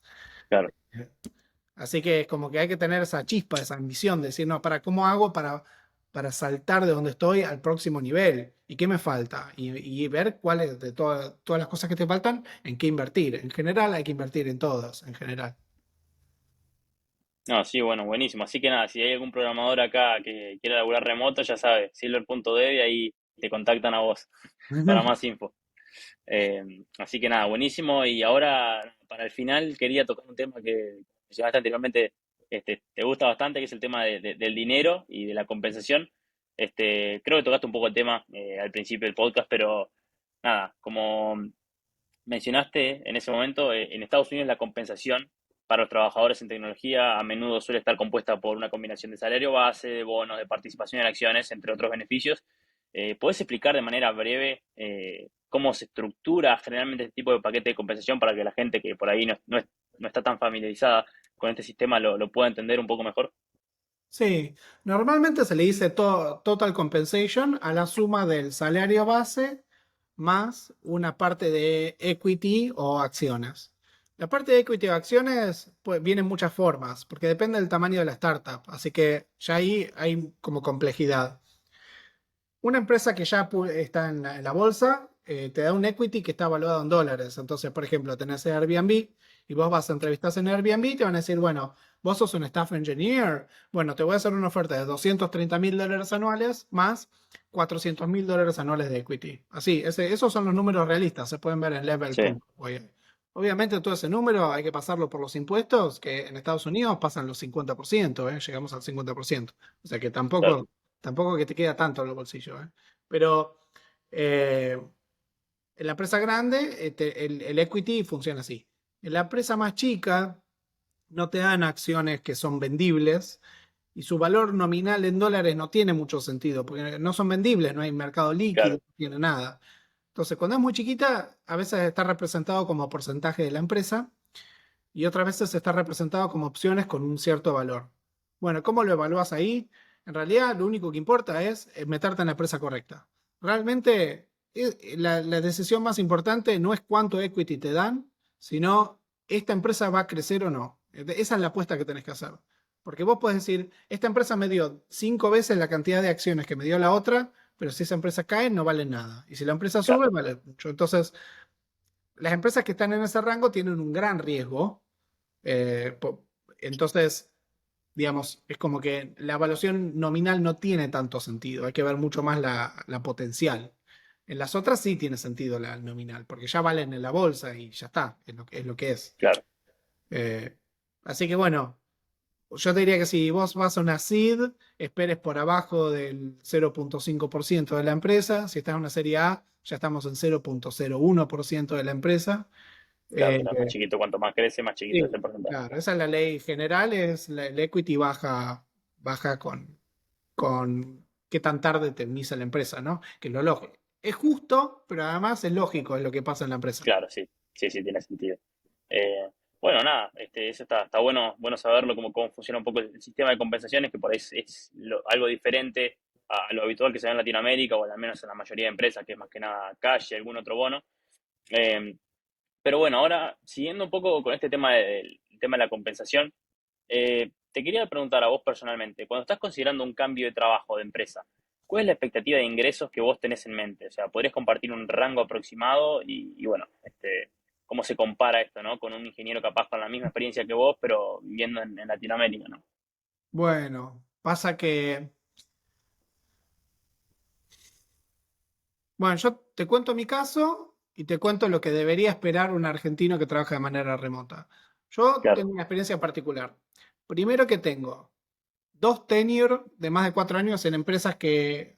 A: Claro.
B: Así que es como que hay que tener esa chispa, esa ambición de decir, no, ¿cómo hago para saltar de donde estoy al próximo nivel? ¿Y qué me falta? Y ver cuáles de todas las cosas que te faltan, en qué invertir. En general hay que invertir en todas, en general.
A: No, sí, bueno, buenísimo. Así que nada, si hay algún programador acá que quiera laburar remoto, ya sabe, silver.dev y ahí te contactan a vos para más info. Eh, Así que nada, buenísimo. Y ahora, para el final, quería tocar un tema que mencionaste anteriormente, te gusta bastante, que es el tema del dinero y de la compensación. Creo que tocaste un poco el tema al principio del podcast, pero nada, como mencionaste en ese momento, en Estados Unidos la compensación para los trabajadores en tecnología a menudo suele estar compuesta por una combinación de salario base, de bonos, de participación en acciones, entre otros beneficios. ¿Puedes explicar de manera breve cómo se estructura generalmente este tipo de paquete de compensación para que la gente que por ahí no está tan familiarizada con este sistema lo pueda entender un poco mejor?
B: Sí, normalmente se le dice total compensation a la suma del salario base más una parte de equity o acciones. La parte de equity o acciones pues, viene en muchas formas, porque depende del tamaño de la startup, así que ya ahí hay como complejidad. Una empresa que ya está en la bolsa te da un equity que está evaluado en dólares. Entonces, por ejemplo, tenés Airbnb y vos vas a entrevistas en Airbnb y te van a decir, bueno, vos sos un staff engineer, bueno, te voy a hacer una oferta de $230.000 anuales más $400.000 anuales de equity. Así, esos son los números realistas, se pueden ver en
A: Sí,
B: level.com Obviamente todo ese número hay que pasarlo por los impuestos, que en Estados Unidos pasan los 50%, ¿eh? Llegamos al 50%. O sea que
A: Claro,
B: tampoco que te queda tanto en el bolsillo, ¿eh? Pero eh, en la empresa grande, el equity funciona así. En la empresa más chica, no te dan acciones que son vendibles y su valor nominal en dólares no tiene mucho sentido, porque no son vendibles, no hay mercado líquido,
A: claro,
B: no tiene nada. Entonces, cuando es muy chiquita, a veces está representado como porcentaje de la empresa y otras veces está representado como opciones con un cierto valor. Bueno, ¿cómo lo evalúas ahí? En realidad, lo único que importa es meterte en la empresa correcta. Realmente, la decisión más importante no es cuánto equity te dan, sino esta empresa va a crecer o no. Esa es la apuesta que tenés que hacer. Porque vos podés decir, esta empresa me dio 5 veces la cantidad de acciones que me dio la otra, pero si esa empresa cae, no vale nada. Y si la empresa sube,
A: claro,
B: vale mucho. Entonces, las empresas que están en ese rango tienen un gran riesgo. eh, po- entonces, digamos, es como que la evaluación nominal no tiene tanto sentido. Hay que ver mucho más la potencial. En las otras sí tiene sentido la nominal, porque ya valen en la bolsa y ya está, es lo que es.
A: claro.
B: Eh, Así que bueno, yo te diría que si vos vas a una seed, esperes por abajo del 0,5% de la empresa. Si estás en una serie A, ya estamos en 0,01% de la empresa.
A: Claro, o
B: Eh,
A: sea, más chiquito, cuanto más crece, más chiquito es
B: sí,
A: el porcentaje.
B: claro, esa es la ley general, el equity baja con qué tan tarde te inicia la empresa, ¿no? Que es lo lógico. Es justo, pero además es lógico, es lo que pasa en la empresa.
A: Claro, sí, sí, sí, tiene sentido. Eh, bueno, nada, eso está bueno, bueno saberlo, cómo funciona un poco el sistema de compensaciones, que por ahí es algo diferente a lo habitual que se da en Latinoamérica, o al menos en la mayoría de empresas, que es más que nada cash y algún otro bono. Eh, pero bueno, ahora, siguiendo un poco con este tema el tema de la compensación, te quería preguntar a vos personalmente, cuando estás considerando un cambio de trabajo de empresa, ¿cuál es la expectativa de ingresos que vos tenés en mente? O sea, ¿podrías compartir un rango aproximado? Y bueno, ¿cómo se compara esto, ¿no? Con un ingeniero capaz con la misma experiencia que vos, pero viviendo en Latinoamérica, ¿no?
B: Bueno, pasa que, bueno, yo te cuento mi caso y te cuento lo que debería esperar un argentino que trabaja de manera remota. Yo
A: Claro,
B: tengo una experiencia particular. Primero que tengo dos tenure de más de 4 años en empresas que,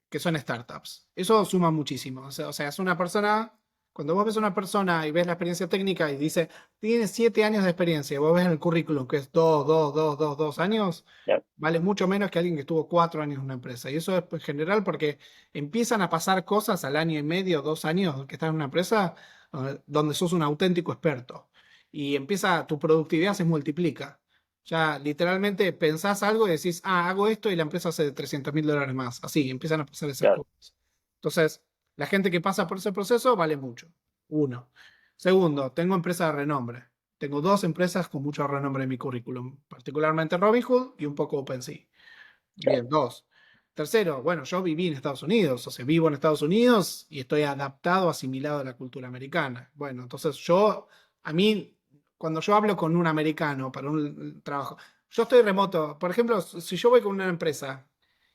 B: que son startups. Eso suma muchísimo. O sea, es una persona, cuando vos ves a una persona y ves la experiencia técnica y dice, tiene 7 años de experiencia, y vos ves en el currículum que es 2 años,
A: claro,
B: vale mucho menos que alguien que estuvo 4 años en una empresa. Y eso es en general porque empiezan a pasar cosas al año y medio, 2 años que estás en una empresa donde sos un auténtico experto. Y empieza, tu productividad se multiplica. Ya literalmente pensás algo y decís, hago esto y la empresa hace $300.000 más. Así, empiezan a pasar esas
A: claro,
B: cosas. Entonces, la gente que pasa por ese proceso vale mucho. Uno. Segundo, tengo empresas de renombre. Tengo dos empresas con mucho renombre en mi currículum, particularmente Robinhood y un poco OpenSea.
A: claro,
B: Bien, dos. Tercero, bueno, yo viví en Estados Unidos, o sea, vivo en Estados Unidos y estoy adaptado, asimilado a la cultura americana. Bueno, entonces a mí, cuando yo hablo con un americano para un trabajo, yo estoy remoto. Por ejemplo, si yo voy con una empresa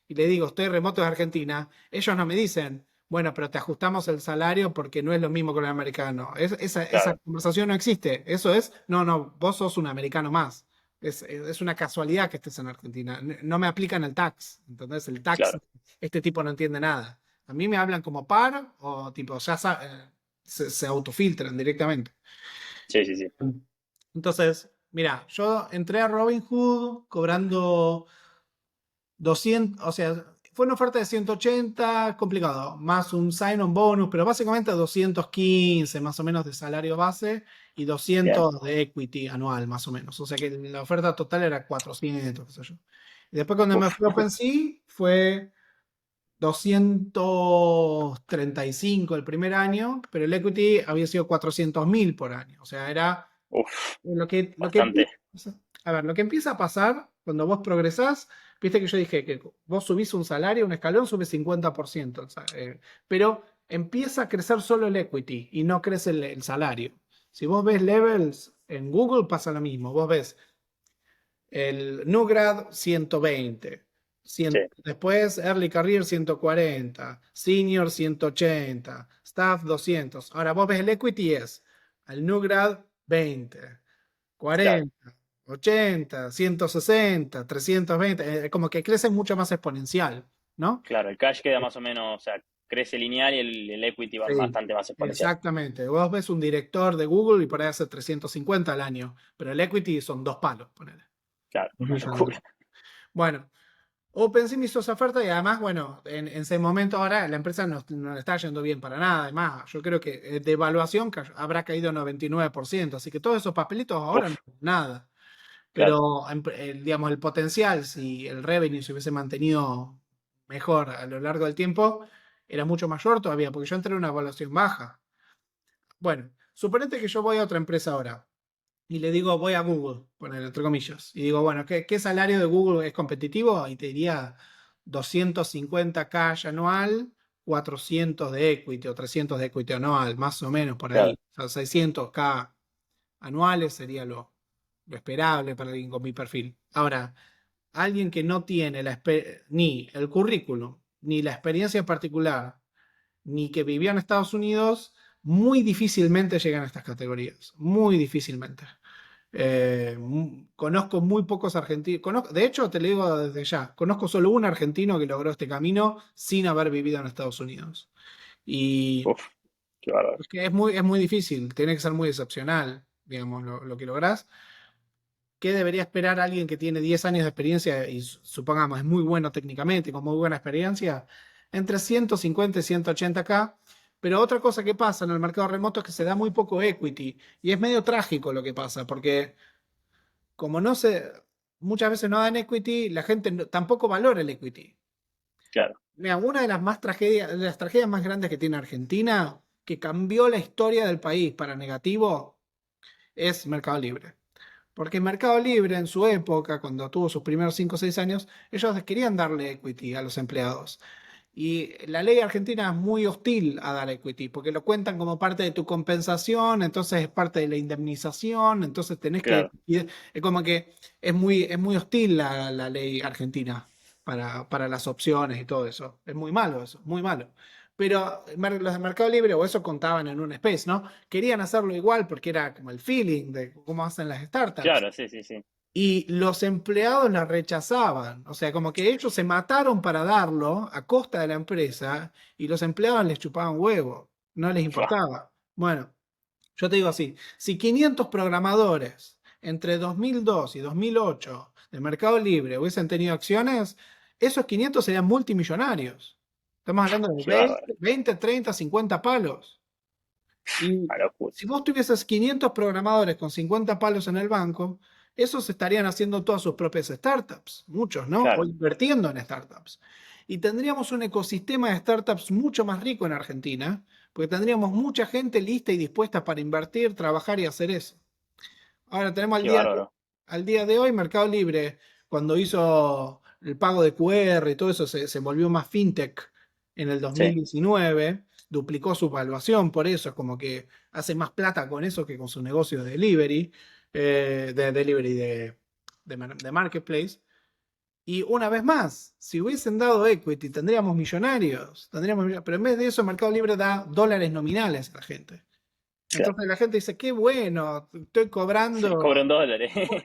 B: y le digo, estoy remoto de Argentina, ellos no me dicen, bueno, pero te ajustamos el salario porque no es lo mismo con el americano. Esa
A: claro,
B: conversación no existe. Eso es, no, no, vos sos un americano más. Es una casualidad que estés en Argentina. No me aplican el tax. Entonces, el tax,
A: claro.
B: este tipo no entiende nada. A mí me hablan como par o tipo, se autofiltran directamente.
A: Sí, sí, sí.
B: Entonces, mira, yo entré a Robinhood cobrando 200, o sea, fue una oferta de 180, complicado, más un sign-on bonus, pero básicamente 215 más o menos de salario base y
A: Bien.
B: 200 de equity anual, más o menos. O sea que la oferta total era 400, qué sé yo. Y después cuando me
A: Uf,
B: fui a OpenSea fue 235 el primer año, pero el equity había sido 400.000 por año. O sea, era
A: uf,
B: lo que
A: bastante.
B: a ver, lo que empieza a pasar cuando vos progresás, viste que yo dije que vos subís un salario, un escalón, sube 50%, pero empieza a crecer solo el equity y no crece el salario. Si vos ves levels en Google pasa lo mismo, vos ves el Newgrad 120,
A: Sí,
B: después Early Career 140, Senior 180, Staff 200. Ahora vos ves el equity es al Newgrad 20,
A: Claro,
B: 40, 80, 160, 320, como que crece mucho más exponencial, ¿no?
A: claro, el cash queda más o menos, o sea, crece lineal y el equity va
B: Sí,
A: bastante más exponencial.
B: exactamente. Vos ves un director de Google y por ahí hace 350 al año, pero el equity son dos palos, ponele.
A: Claro,
B: 2 millones de
A: una locura.
B: dólares. Bueno, OpenSim hizo esa oferta y además, bueno, en ese momento ahora la empresa no le está yendo bien para nada. Además, yo creo que de evaluación habrá caído 99%, así que todos esos papelitos ahora no
A: Uf,
B: es nada.
A: claro,
B: Pero, digamos, el potencial, si el revenue se hubiese mantenido mejor a lo largo del tiempo, era mucho mayor todavía, porque yo entré en una evaluación baja. Bueno, suponete que yo voy a otra empresa ahora y le digo, voy a Google, poner entre comillas, y digo, bueno, ¿qué salario de Google es competitivo? Y te diría 250K anual, 400 de equity o 300 de equity anual, más o menos por
A: claro,
B: ahí. O sea, 600K anuales sería lo esperable para alguien con mi perfil. Ahora, alguien que no tiene ni el currículum, ni la experiencia particular, ni que vivió en Estados Unidos, muy difícilmente llegan a estas categorías. Muy difícilmente. Conozco muy pocos argentinos. De hecho, te lo digo desde ya, conozco solo un argentino que logró este camino sin haber vivido en Estados Unidos. Y
A: uf, qué bárbaro.
B: es que es muy difícil, tiene que ser muy excepcional, digamos, lo que lográs. ¿Qué debería esperar alguien que tiene 10 años de experiencia y supongamos es muy bueno técnicamente, con muy buena experiencia? Entre 150 y 180K. Pero otra cosa que pasa en el mercado remoto es que se da muy poco equity. Y es medio trágico lo que pasa, porque como no se, muchas veces no dan equity, la gente tampoco valora el equity.
A: Claro,
B: Mira, una de las tragedias más grandes que tiene Argentina, que cambió la historia del país para negativo, es Mercado Libre. Porque Mercado Libre en su época, cuando tuvo sus primeros 5 o 6 años, ellos querían darle equity a los empleados. Y la ley argentina es muy hostil a dar equity, porque lo cuentan como parte de tu compensación, entonces es parte de la indemnización, entonces tenés que...
A: claro,
B: Es como que es muy hostil la ley argentina para las opciones y todo eso. Es muy malo eso, muy malo. Pero los de Mercado Libre, o eso contaban en un space, ¿no? Querían hacerlo igual porque era como el feeling de cómo hacen las startups.
A: claro, sí, sí, sí,
B: Y los empleados la rechazaban. O sea, como que ellos se mataron para darlo a costa de la empresa y los empleados les chupaban huevo. No les
A: fua,
B: importaba. Bueno, yo te digo así, si 500 programadores entre 2002 y 2008 de Mercado Libre hubiesen tenido acciones, esos 500 serían multimillonarios. Estamos hablando de
A: qué bárbaro,
B: 20, 30, 50 palos. Y
A: una locura.
B: si vos tuvieses 500 programadores con 50 palos en el banco, esos estarían haciendo todas sus propias startups, muchos, ¿no? O
A: Claro,
B: invirtiendo en startups. Y tendríamos un ecosistema de startups mucho más rico en Argentina, porque tendríamos mucha gente lista y dispuesta para invertir, trabajar y hacer eso. Ahora tenemos
A: qué bárbaro.
B: al día de hoy Mercado Libre, cuando hizo el pago de QR y todo eso, se volvió más fintech en el
A: Sí,
B: 2019, duplicó su valuación por eso, es como que hace más plata con eso que con su negocio de delivery, de marketplace. Y una vez más, si hubiesen dado equity, tendríamos millonarios, pero en vez de eso, Mercado Libre da dólares nominales a la gente.
A: claro,
B: Entonces la gente dice, qué bueno, estoy
A: sí,
B: cobrando
A: cobran $2.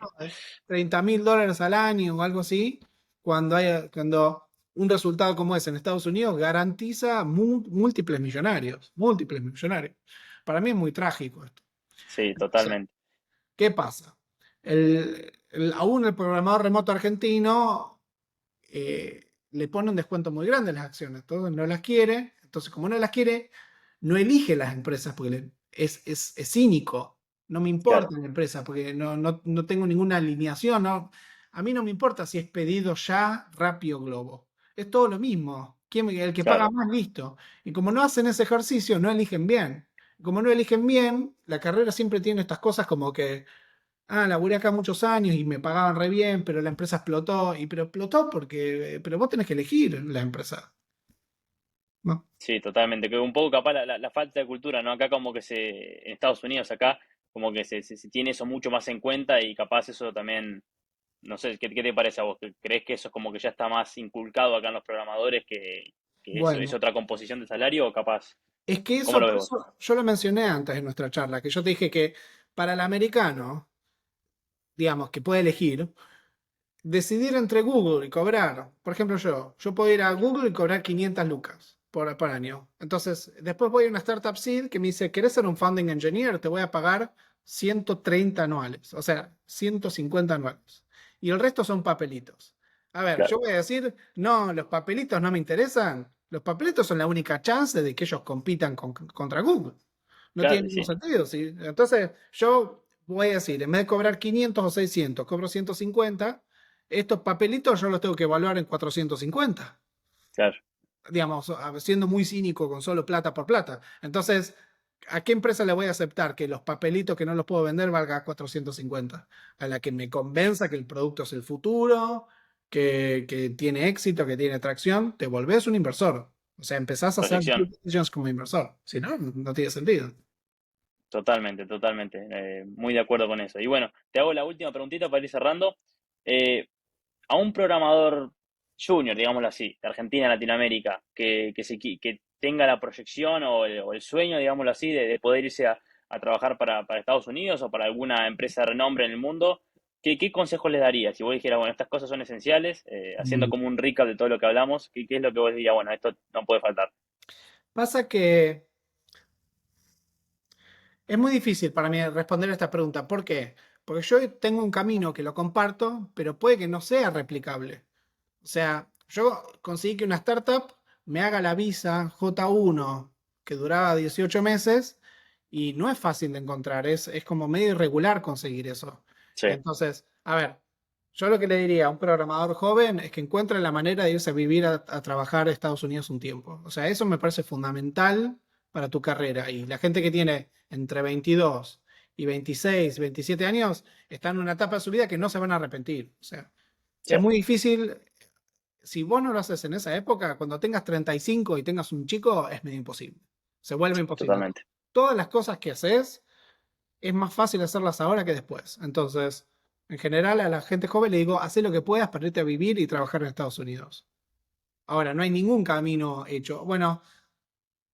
B: 30.000 dólares al año o algo así, cuando un resultado como ese en Estados Unidos garantiza múltiples millonarios, múltiples millonarios. Para mí es muy trágico esto.
A: Sí,
B: Entonces,
A: totalmente,
B: ¿qué pasa? Aún el programador remoto argentino le pone un descuento muy grande a las acciones, entonces no las quiere, entonces como no las quiere, no elige las empresas porque es cínico, no me
A: claro,
B: importa la empresa porque no tengo ninguna alineación, no, a mí no me importa si es pedido ya, Rappi o Globo, es todo lo mismo, el que paga
A: claro,
B: más, listo, y como no hacen ese ejercicio, no eligen bien. Como no eligen bien, la carrera siempre tiene estas cosas como que laburé acá muchos años y me pagaban re bien, pero la empresa explotó. Pero explotó pero vos tenés que elegir la empresa, ¿no?
A: sí, totalmente. Que un poco capaz la falta de cultura, ¿no? Acá como que en Estados Unidos acá, como que se tiene eso mucho más en cuenta y capaz eso también, no sé, ¿qué te parece a vos? ¿Crees que eso es como que ya está más inculcado acá en los programadores que es
B: Bueno,
A: otra composición de salario o capaz?
B: Es que
A: ¿Cómo
B: eso,
A: lo
B: por
A: ves vos?
B: eso yo lo mencioné antes en nuestra charla, que yo te dije que para el americano, digamos, que puede elegir, decidir entre Google y cobrar, por ejemplo yo puedo ir a Google y cobrar 500 lucas por año. Entonces, después voy a una startup seed que me dice, ¿querés ser un founding engineer? Te voy a pagar 130 anuales, o sea, 150 anuales. Y el resto son papelitos. A ver,
A: Claro,
B: yo voy a decir, no, los papelitos no me interesan. Los papelitos son la única chance de que ellos compitan contra Google. No
A: claro,
B: tiene
A: y
B: ningún
A: sí,
B: sentido, ¿sí? Entonces, yo voy a decir, en vez de cobrar 500 o 600, cobro 150. Estos papelitos yo los tengo que evaluar en 450.
A: claro,
B: Digamos, siendo muy cínico con solo plata por plata. Entonces, ¿a qué empresa le voy a aceptar que los papelitos que no los puedo vender valga 450? A la que me convenza que el producto es el futuro, que tiene éxito, que tiene tracción, te volvés un inversor. O sea, empezás a hacer due
A: proyección.
B: diligence como inversor. Si no, no tiene sentido.
A: Totalmente, totalmente. Muy de acuerdo con eso. Y bueno, te hago la última preguntita para ir cerrando. Eh, a un programador junior, digámoslo así, de Argentina, Latinoamérica, que tenga la proyección o el sueño, digámoslo así, de poder irse a trabajar para Estados Unidos o para alguna empresa de renombre en el mundo, ¿qué consejos les darías? Si vos dijeras, bueno, estas cosas son esenciales, haciendo
B: Mm.
A: como un recap de todo lo que hablamos, ¿qué es lo que vos dirías? Bueno, esto no puede faltar.
B: Pasa que es muy difícil para mí responder esta pregunta. ¿Por qué? Porque yo tengo un camino que lo comparto, pero puede que no sea replicable. O sea, yo conseguí que una startup me haga la visa J1 que duraba 18 meses y no es fácil de encontrar, es como medio irregular conseguir eso.
A: Sí,
B: Entonces, a ver, yo lo que le diría a un programador joven es que encuentre la manera de irse a vivir a trabajar a Estados Unidos un tiempo. O sea, eso me parece fundamental para tu carrera. Y la gente que tiene entre 22 y 26, 27 años está en una etapa de su vida que no se van a arrepentir. O sea, es
A: cierto,
B: muy difícil si vos no lo haces en esa época, cuando tengas 35 y tengas un chico, es medio imposible. Se vuelve imposible.
A: totalmente.
B: Todas las cosas que haces es más fácil hacerlas ahora que después. Entonces, en general, a la gente joven le digo, haz lo que puedas para irte a vivir y trabajar en Estados Unidos. Ahora, no hay ningún camino hecho. Bueno,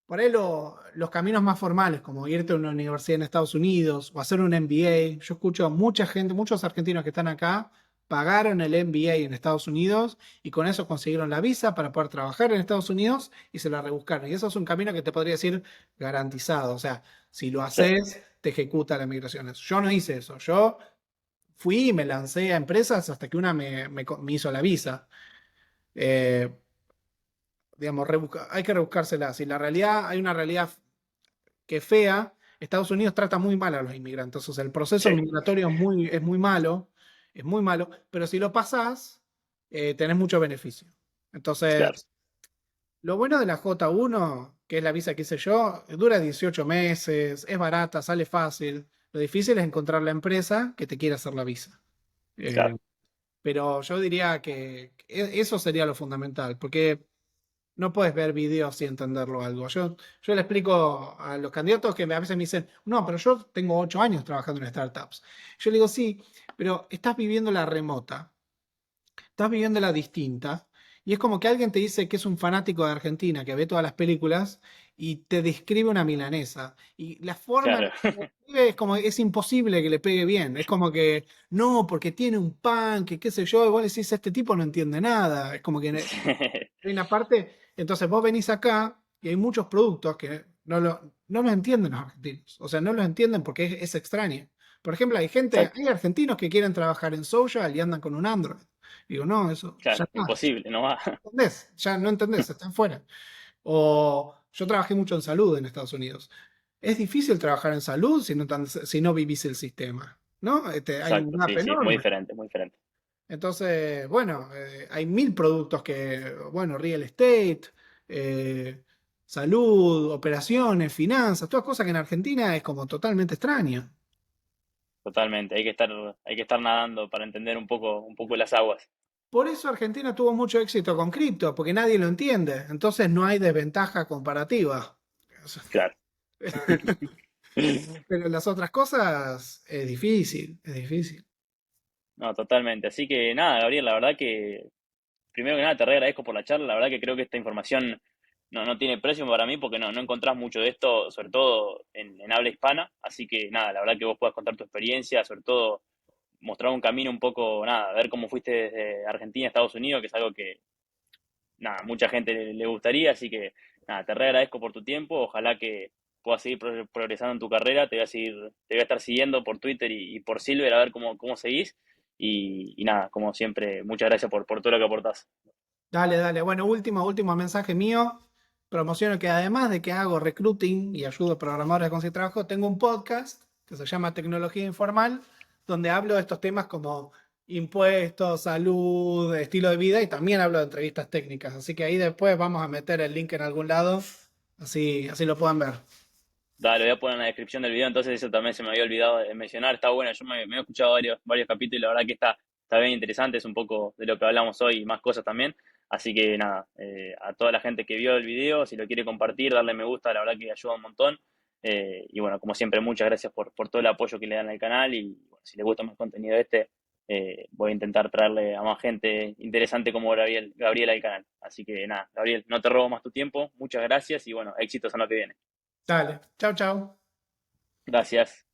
B: por ahí los caminos más formales, como irte a una universidad en Estados Unidos o hacer un MBA. Yo escucho a mucha gente, muchos argentinos que están acá, pagaron el MBA en Estados Unidos y con eso consiguieron la visa para poder trabajar en Estados Unidos y se la rebuscaron. Y eso es un camino que te podría decir garantizado. O sea, si lo
A: Sí,
B: haces, te ejecuta la migración. Yo no hice eso. Yo fui y me lancé a empresas hasta que una me hizo la visa. Eh, digamos, hay que rebuscársela. Si la realidad, hay una realidad que es fea, Estados Unidos trata muy mal a los inmigrantes. O sea, el proceso
A: sí,
B: migratorio es muy malo, pero si lo pasás, tenés mucho beneficio.
A: claro,
B: Entonces, lo bueno de la J1, que es la visa que hice yo, dura 18 meses, es barata, sale fácil. Lo difícil es encontrar la empresa que te quiera hacer la visa. Eh,
A: claro.
B: pero yo diría que eso sería lo fundamental, porque no puedes ver videos y entenderlo algo. Yo le explico a los candidatos que a veces me dicen, no, pero yo tengo 8 años trabajando en startups. Yo le digo, sí, pero estás viviendo la remota, estás viviendo la distinta. Y es como que alguien te dice que es un fanático de Argentina, que ve todas las películas y te describe una milanesa. Y la forma en
A: Claro.
B: la que la describe es como, es imposible que le pegue bien. Es como que, no, porque tiene un pan, que qué sé yo, y vos decís, este tipo no entiende nada. Es como que hay una parte, entonces vos venís acá y hay muchos productos que no los entienden los argentinos. O sea, no los entienden porque es extraño. Por ejemplo,
A: Exacto,
B: hay argentinos que quieren trabajar en social y andan con un Android. Digo, no, eso ya
A: claro,
B: está.
A: imposible, no va.
B: ¿Entendés? Ya no entendés, están fuera. O yo trabajé mucho en salud en Estados Unidos. Es difícil trabajar en salud si no vivís el sistema, ¿no? Hay un
A: Exacto,
B: gap
A: sí, sí, muy
B: enorme.
A: diferente, muy diferente.
B: Entonces, bueno, hay mil productos que, bueno, real estate, eh, salud, operaciones, finanzas, todas cosas que en Argentina es como totalmente extraño.
A: Totalmente. Hay que estar nadando para entender un poco las aguas.
B: Por eso Argentina tuvo mucho éxito con cripto, porque nadie lo entiende. Entonces no hay desventaja comparativa.
A: Claro.
B: Pero las otras cosas es difícil, es difícil.
A: No, totalmente. Así que nada, Gabriel, la verdad que primero que nada te re agradezco por la charla. La verdad que creo que esta información no tiene precio para mí porque no encontrás mucho de esto, sobre todo en habla hispana. Así que nada, la verdad que vos puedas contar tu experiencia, sobre todo mostrar un camino un poco, nada, ver cómo fuiste desde Argentina a Estados Unidos, que es algo que, nada, mucha gente le gustaría. Así que nada, te re agradezco por tu tiempo. Ojalá que puedas seguir progresando en tu carrera. Te voy a estar siguiendo por Twitter y por Silver a ver cómo seguís. Y nada, como siempre, muchas gracias por todo lo que aportás.
B: Dale, dale. Bueno, último mensaje mío. Promociono que además de que hago recruiting y ayudo a programadores a conseguir trabajo, tengo un podcast que se llama Tecnología Informal, donde hablo de estos temas como impuestos, salud, estilo de vida y también hablo de entrevistas técnicas. Así que ahí después vamos a meter el link en algún lado, así lo puedan ver.
A: Dale, lo voy a poner en la descripción del video, entonces eso también se me había olvidado de mencionar. Está bueno, yo me he escuchado varios capítulos y la verdad que está bien interesante, es un poco de lo que hablamos hoy y más cosas también. Así que nada, a toda la gente que vio el video, si lo quiere compartir, darle me gusta, la verdad que ayuda un montón. Y bueno, como siempre, muchas gracias por todo el apoyo que le dan al canal y bueno, si les gusta más contenido voy a intentar traerle a más gente interesante como Gabriel al canal. Así que nada, Gabriel, no te robo más tu tiempo, muchas gracias y bueno, éxitos en lo que viene.
B: Dale, chau, chau.
A: Gracias.